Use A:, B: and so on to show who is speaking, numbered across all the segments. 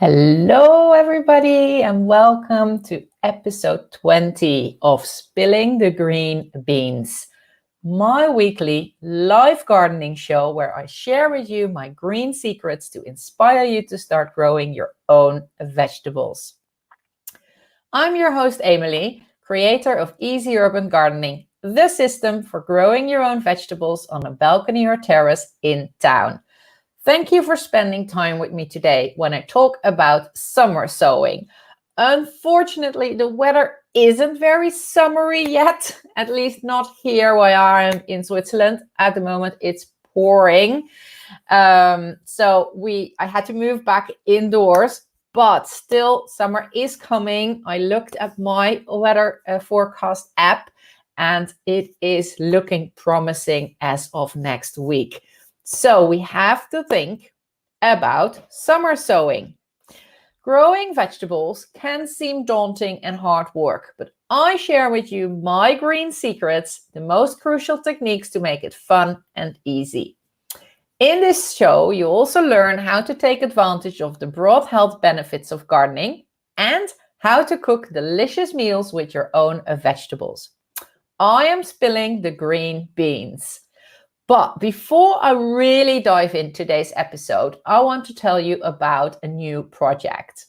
A: Hello, everybody, and welcome to episode 20 of Spilling the Green Beans, my weekly live gardening show where I share with you my green secrets to inspire you to start growing your own vegetables. I'm your host, Emily, creator of Easy Urban Gardening, the system for growing your own vegetables on a balcony or terrace in town. Thank you for spending time with me today when I talk about summer sowing. Unfortunately, the weather isn't very summery yet, at least not here where I am in Switzerland. At the moment, it's pouring. I had to move back indoors, but still summer is coming. I looked at my weather forecast app and it is looking promising as of next week. So we have to think about summer sowing. Growing vegetables can seem daunting and hard work, but I share with you my green secrets, the most crucial techniques to make it fun and easy. In this show, you also learn how to take advantage of the broad health benefits of gardening and how to cook delicious meals with your own vegetables. I am spilling the green beans. But before I really dive into today's episode, I want to tell you about a new project.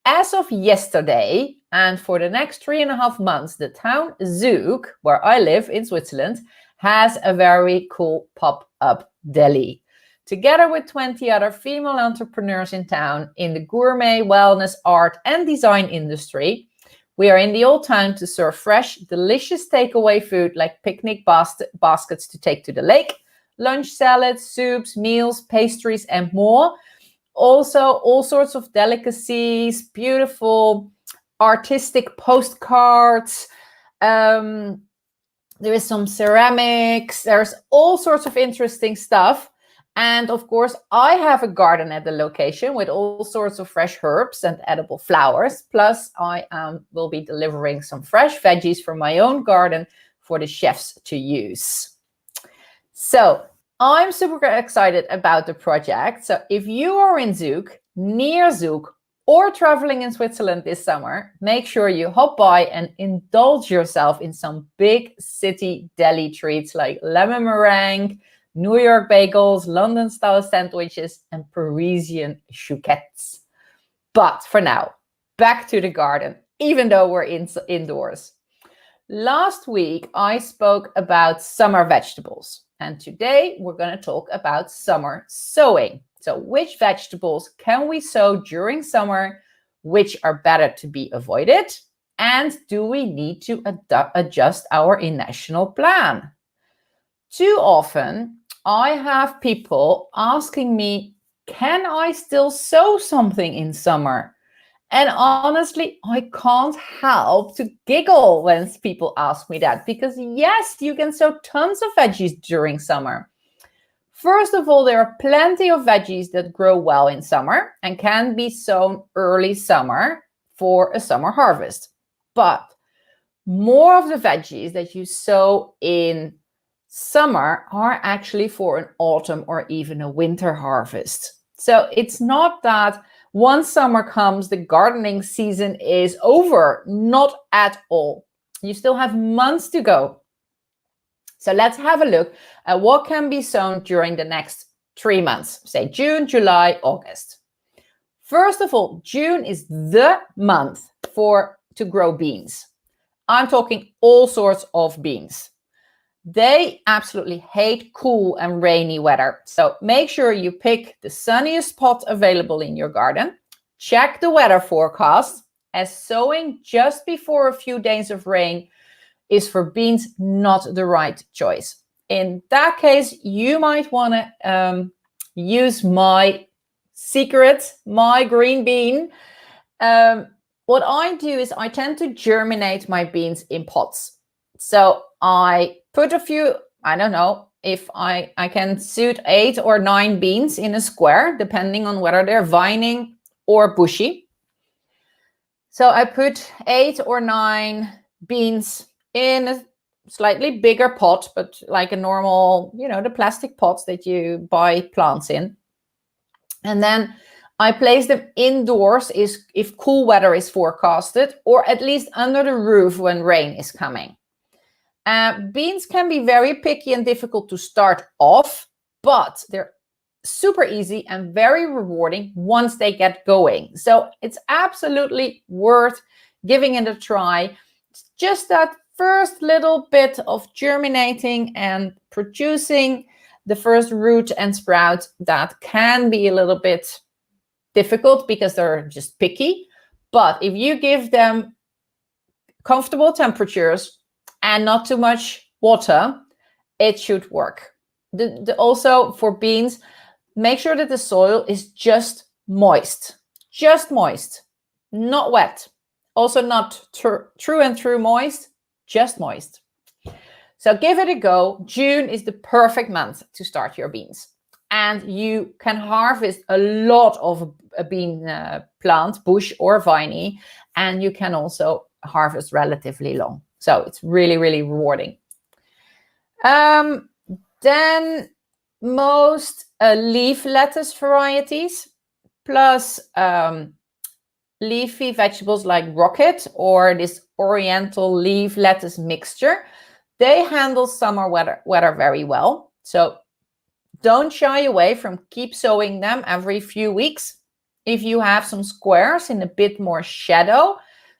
A: As of yesterday, and for the next 3.5 months, the town Zug, where I live in Switzerland, has a very cool pop-up deli. Together with 20 other female entrepreneurs in town in the gourmet, wellness, art, and design industry, we are in the old town to serve fresh, delicious takeaway food like picnic baskets to take to the lake, lunch salads, soups, meals, pastries, and more. Also, all sorts of delicacies, beautiful artistic postcards. There is some ceramics. There's all sorts of interesting stuff. And of course, I have a garden at the location with all sorts of fresh herbs and edible flowers. Plus, I will be delivering some fresh veggies from my own garden for the chefs to use. So I'm super excited about the project. So if you are in Zug, near Zug, or traveling in Switzerland this summer, make sure you hop by and indulge yourself in some big city deli treats like lemon meringue, New York bagels, London-style sandwiches, and Parisian chouquettes. But for now, back to the garden, even though we're indoors. Last week, I spoke about summer vegetables, and today we're going to talk about summer sowing. So which vegetables can we sow during summer, which are better to be avoided, and do we need to adjust our national plan? Too often, I have people asking me, can I still sow something in summer? And honestly, I can't help to giggle when people ask me that, because yes, you can sow tons of veggies during summer. First of all, there are plenty of veggies that grow well in summer and can be sown early summer for a summer harvest. But more of the veggies that you sow in summer are actually for an autumn or even a winter harvest. So it's not that once summer comes, the gardening season is over. Not at all. You still have months to go. So let's have a look at what can be sown during the next 3 months, say June, July, August. First of all, June is the month to grow beans. I'm talking all sorts of beans. They absolutely hate cool and rainy weather. So make sure you pick the sunniest spot available in your garden. Check the weather forecast, as sowing just before a few days of rain is for beans not the right choice. In that case, you might want to use my secret, my green bean. What I do is I tend to germinate my beans in pots. So I put a few, I don't know, if I can suit 8 or 9 beans in a square, depending on whether they're vining or bushy. So I put 8 or 9 beans in a slightly bigger pot, but like a normal, the plastic pots that you buy plants in. And then I place them indoors if cool weather is forecasted, or at least under the roof when rain is coming. Beans can be very picky and difficult to start off, but they're super easy and very rewarding once they get going. So it's absolutely worth giving it a try. It's just that first little bit of germinating and producing the first root and sprout that can be a little bit difficult because they're just picky. But if you give them comfortable temperatures and not too much water, it should work. Also for beans, make sure that the soil is just moist, not wet. Also not true and true moist, just moist. So give it a go. June is the perfect month to start your beans. And you can harvest a lot of a bean plant, bush or viney, and you can also harvest relatively long. So it's really, really rewarding. Then most leaf lettuce varieties, plus leafy vegetables like rocket or this oriental leaf lettuce mixture, they handle summer weather very well. So don't shy away from keep sowing them every few weeks. If you have some squares in a bit more shadow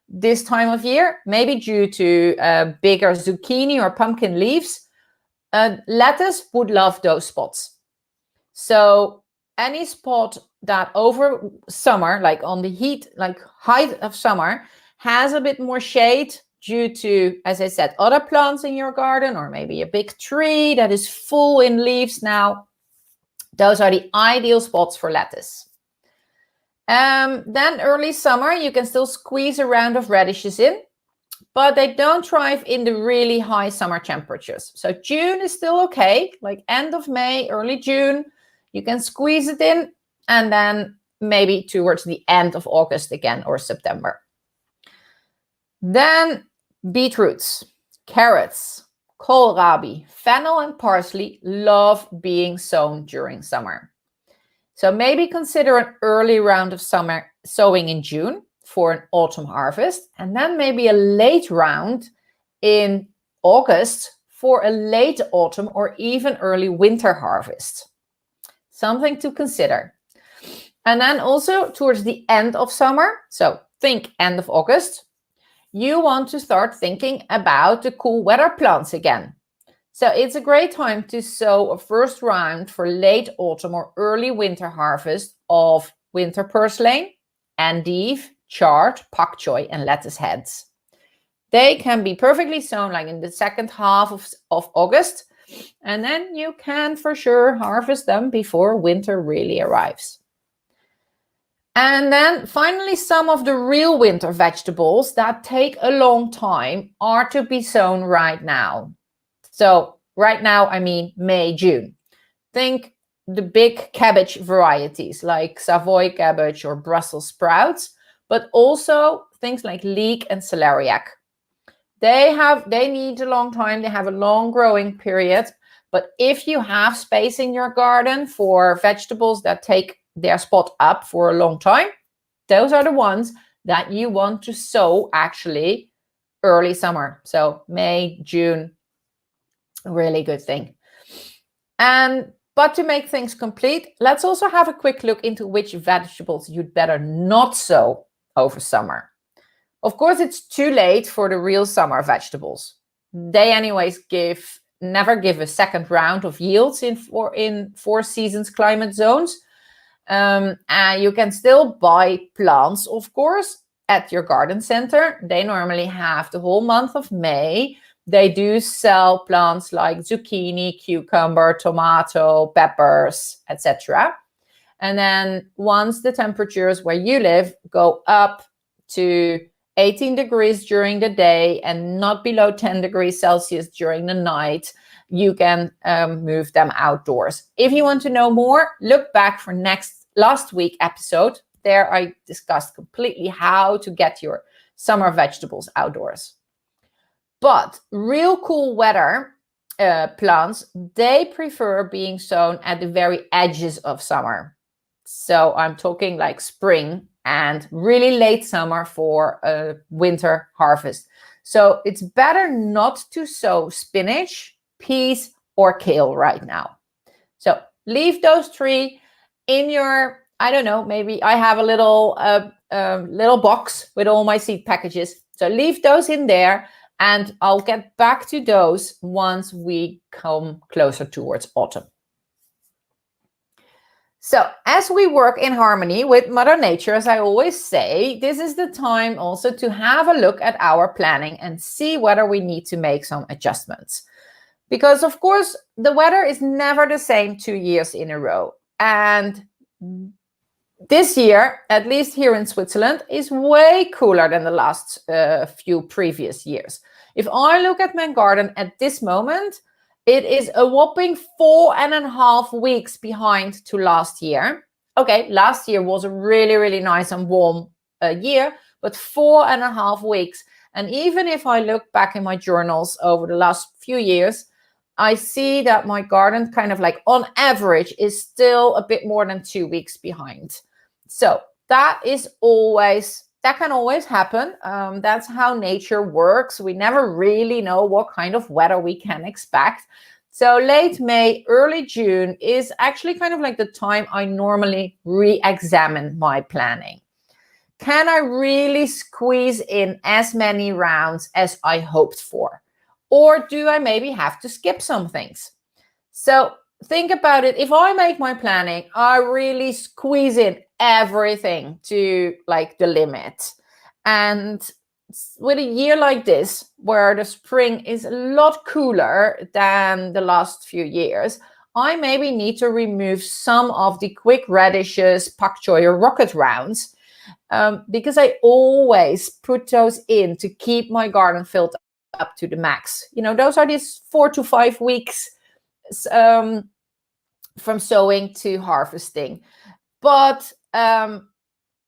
A: this time of year, maybe due to bigger zucchini or pumpkin leaves, lettuce would love those spots. So any spot that over summer, like on the heat, like height of summer, has a bit more shade due to, as I said, other plants in your garden, or maybe a big tree that is full in leaves now, those are the ideal spots for lettuce. Then early summer, you can still squeeze a round of radishes in, but they don't thrive in the really high summer temperatures. So June is still okay, like end of May, early June, you can squeeze it in, and then maybe towards the end of August again, or September. Then beetroots, carrots, kohlrabi, fennel and parsley love being sown during summer. So maybe consider an early round of summer sowing in June for an autumn harvest, and then maybe a late round in August for a late autumn or even early winter harvest. Something to consider. And then also towards the end of summer, so think end of August, you want to start thinking about the cool weather plants again. So it's a great time to sow a first round for late autumn or early winter harvest of winter purslane, endive, chard, pak choi, and lettuce heads. They can be perfectly sown like in the second half of August, and then you can for sure harvest them before winter really arrives. And then finally, some of the real winter vegetables that take a long time are to be sown right now. So right now, I mean May, June. Think the big cabbage varieties like Savoy cabbage or Brussels sprouts, but also things like leek and celeriac. They need a long time. They have a long growing period. But if you have space in your garden for vegetables that take their spot up for a long time, those are the ones that you want to sow actually early summer. So May, June, really good thing. But to make things complete, let's also have a quick look into which vegetables you'd better not sow over summer. Of course, it's too late for the real summer vegetables. They anyways never give a second round of yields in four seasons climate zones. And you can still buy plants, of course, at your garden center. They normally have the whole month of May. They do sell plants like zucchini, cucumber, tomato, peppers, etc. And then once the temperatures where you live go up to 18 degrees during the day and not below 10 degrees Celsius during the night, you can move them outdoors. If you want to know more, look back for last week episode. There I discussed completely how to get your summer vegetables outdoors. But real cool weather plants, they prefer being sown at the very edges of summer. So I'm talking like spring and really late summer for a winter harvest. So it's better not to sow spinach, peas, or kale right now. So leave those three in your, I don't know, maybe I have a little box with all my seed packages. So leave those in there, and I'll get back to those once we come closer towards autumn. So as we work in harmony with Mother Nature, as I always say, this is the time also to have a look at our planning and see whether we need to make some adjustments. Because of course, the weather is never the same 2 years in a row. And this year, at least here in Switzerland, is way cooler than the last few previous years. If I look at my garden at this moment, it is a whopping 4.5 weeks behind to last year. Okay, last year was a really, really nice and warm year, but 4.5 weeks. And even if I look back in my journals over the last few years, I see that my garden kind of like on average is still a bit more than 2 weeks behind. So that can always happen. That's how nature works. We never really know what kind of weather we can expect. So late May, early June is actually kind of like the time I normally re-examine my planning. Can I really squeeze in as many rounds as I hoped for? Or do I maybe have to skip some things? So think about it. If I make my planning, I really squeeze in everything to like the limit. And with a year like this, where the spring is a lot cooler than the last few years, I maybe need to remove some of the quick radishes, pak choy, or rocket rounds, because I always put those in to keep my garden filled up to the max. You know, those are these 4 to 5 weeks from sowing to harvesting. But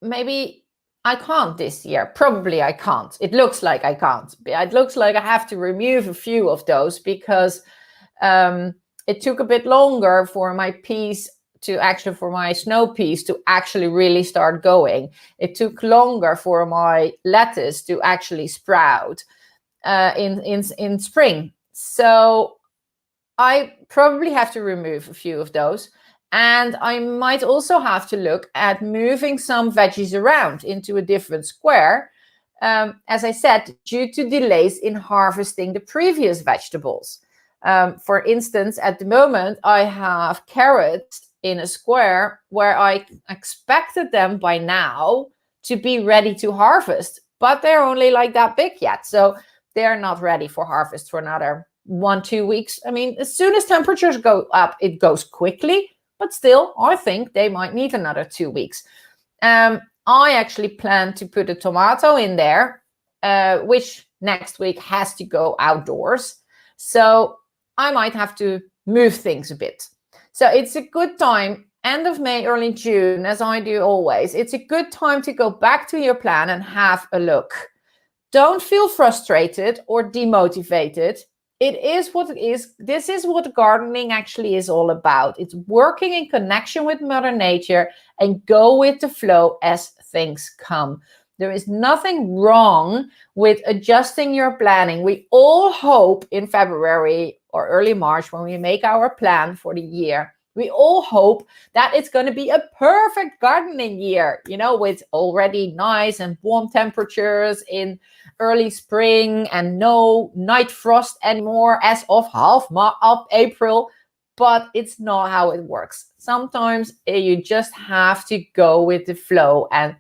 A: maybe I can't this year. Probably I can't. It looks like I can't. It looks like I have to remove a few of those because it took a bit longer for my peas for my snow peas to actually really start going. It took longer for my lettuce to actually sprout in spring. So I probably have to remove a few of those. And I might also have to look at moving some veggies around into a different square, as I said, due to delays in harvesting the previous vegetables. For instance, at the moment, I have carrots in a square where I expected them by now to be ready to harvest, but they're only like that big yet. So they're not ready for harvest for another 1-2 weeks. I mean, as soon as temperatures go up, it goes quickly. But still, I think they might need another 2 weeks. I actually plan to put a tomato in there, which next week has to go outdoors. So I might have to move things a bit. So it's a good time, end of May, early June, as I do always. It's a good time to go back to your plan and have a look. Don't feel frustrated or demotivated. It is what it is. This is what gardening actually is all about. It's working in connection with Mother Nature and go with the flow as things come. There is nothing wrong with adjusting your planning. We all hope in February or early March, when we make our plan for the year, we all hope that it's going to be a perfect gardening year, you know, with already nice and warm temperatures in early spring and no night frost anymore as of up April. But it's not how it works. Sometimes you just have to go with the flow and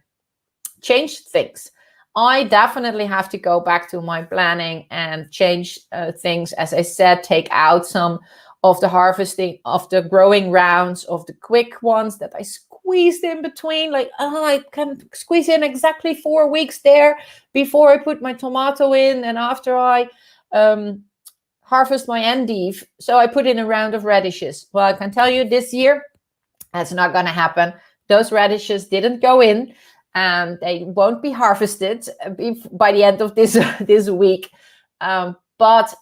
A: change things. I definitely have to go back to my planning and change things. As I said, take out some of the harvesting of the growing rounds, of the quick ones that I squeezed in between. Like, I can squeeze in exactly 4 weeks there before I put my tomato in and after I harvest my endive. So I put in a round of radishes. Well, I can tell you this year, that's not going to happen. Those radishes didn't go in. And they won't be harvested by the end of this week. But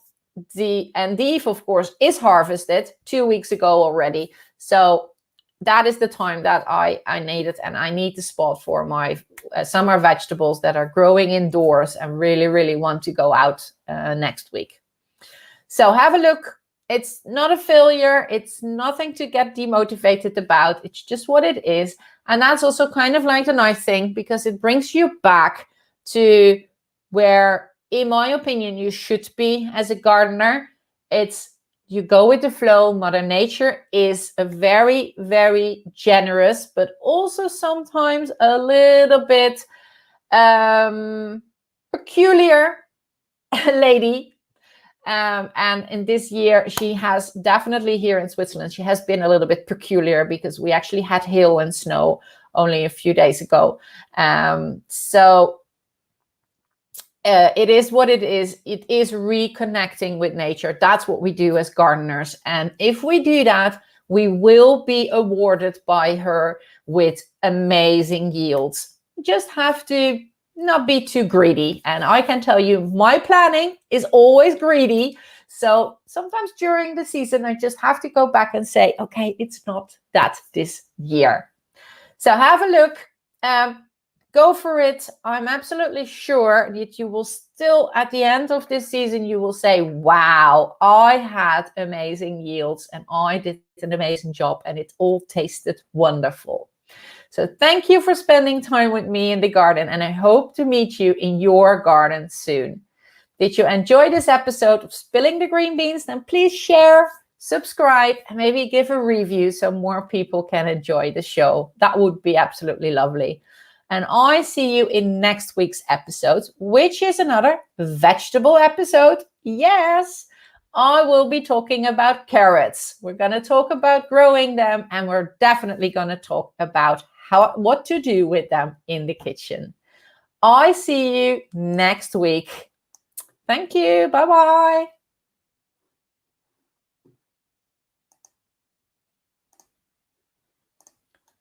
A: the endive, of course, is harvested 2 weeks ago already. So that is the time that I need it, and I need the spot for my summer vegetables that are growing indoors and really, really want to go out next week. So have a look. It's not a failure. It's nothing to get demotivated about. It's just what it is. And that's also kind of like the nice thing, because it brings you back to where, in my opinion, you should be as a gardener. It's you go with the flow. Mother Nature is a very, very generous, but also sometimes a little bit peculiar lady. And in this year, she has definitely, here in Switzerland, she has been a little bit peculiar, because we actually had hail and snow only a few days ago. So it is what it is. It is reconnecting with nature. That's what we do as gardeners. And if we do that, we will be awarded by her with amazing yields. You just have to not be too greedy. And I can tell you, my planning is always greedy. So sometimes during the season, I just have to go back and say, okay, it's not that this year. So have a look. Go for it. I'm absolutely sure that you will still, at the end of this season, you will say, wow, I had amazing yields and I did an amazing job and it all tasted wonderful. So thank you for spending time with me in the garden, and I hope to meet you in your garden soon. Did you enjoy this episode of Spilling the Green Beans? Then please share, subscribe, and maybe give a review so more people can enjoy the show. That would be absolutely lovely. And I see you in next week's episode, which is another vegetable episode. Yes, I will be talking about carrots. We're going to talk about growing them, and we're definitely going to talk about what to do with them in the kitchen. I see you next week. Thank you. Bye-bye.